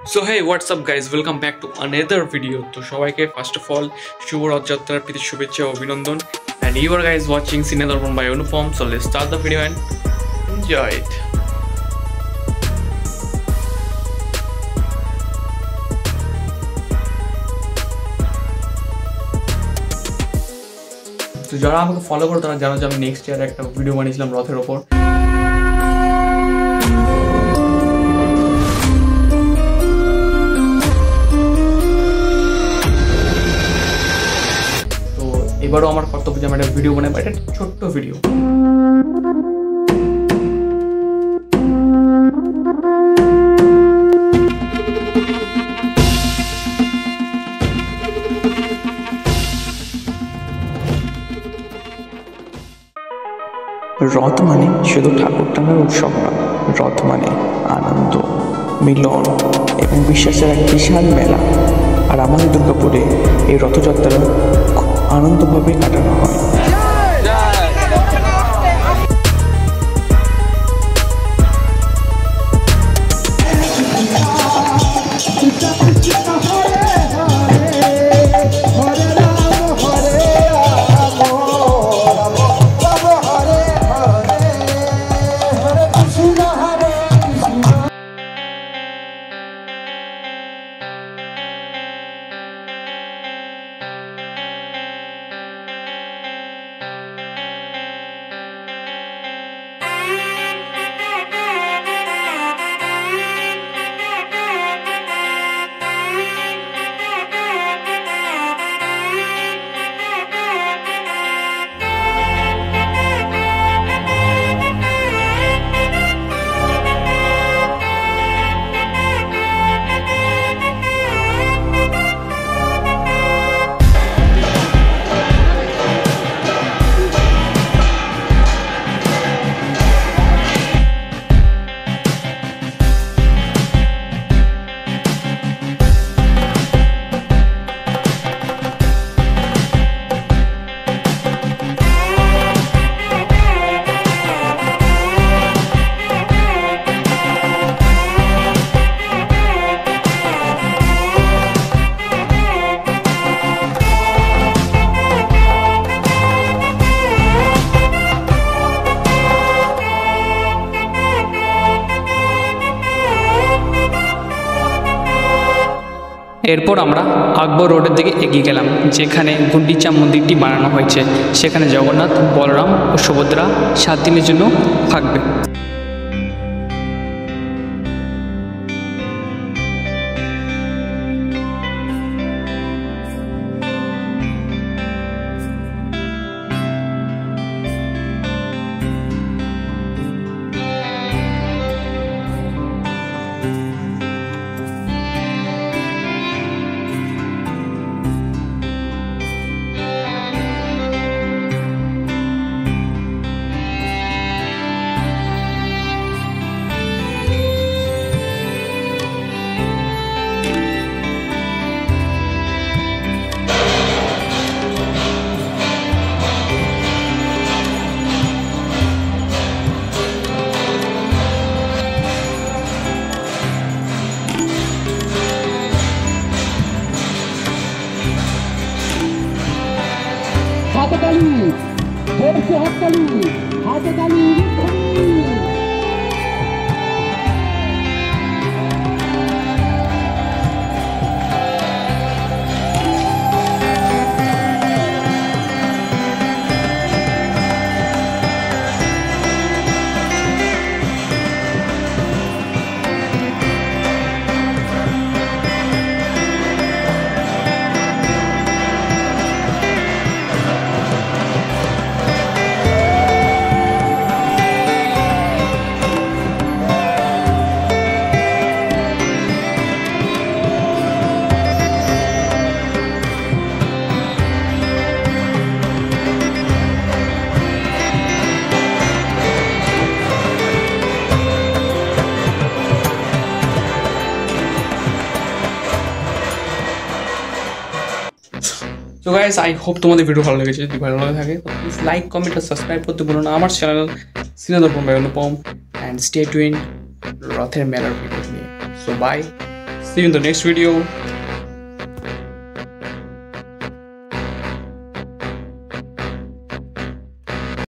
So hey, what's up guys, welcome back to another video. তো সবাইকে first of all শুভ রথযাত্রার প্রীতি শুভেচ্ছা ও অভিনন্দন, and you are guys watching Cine Darbon by Uniform. So let's start the video and enjoy it. তো যারা আমাকে follow করো তারা জানো যে আমি নেক্সট ইয়ার একটা ভিডিও বানিয়েছিলাম রথের ওপর। এবারও আমার কর্তব্য যে আমি একটা ভিডিও বানাবো, একটা ছোট্ট ভিডিও। রথ মানে শুধু ঠাকুর টানার উৎসব না, রথ মানে আনন্দ, মিলন এবং বিশ্বাসের এক বিশাল মেলা। আর আমাদের দুর্গাপুরে এই রথযাত্রা খুব আনন্দভাবে কাটানো হয়। এরপর আমরা আকবর রোডের দিকে এগিয়ে গেলাম, যেখানে গুন্ডিচা মন্দিরটি বানানো হয়েছে। সেখানে জগন্নাথ, বলরাম ও সুভদ্রা 7 দিনের জন্য থাকবে। হাতে তালি, জোরসে হাততালি, হাতে তালি। So guys, I hope তোমাদের ভিডিও ভালো লেগেছে। যদি ভালো লাগে থাকে প্লিজ লাইক, কমেন্ট আর সাবস্ক্রাইব করতে ভুলো না আমার channel Cine Darpan by Anupam, and stay tuned রথের মেলার ভিডিও নিয়ে। So bye, See you in the next video.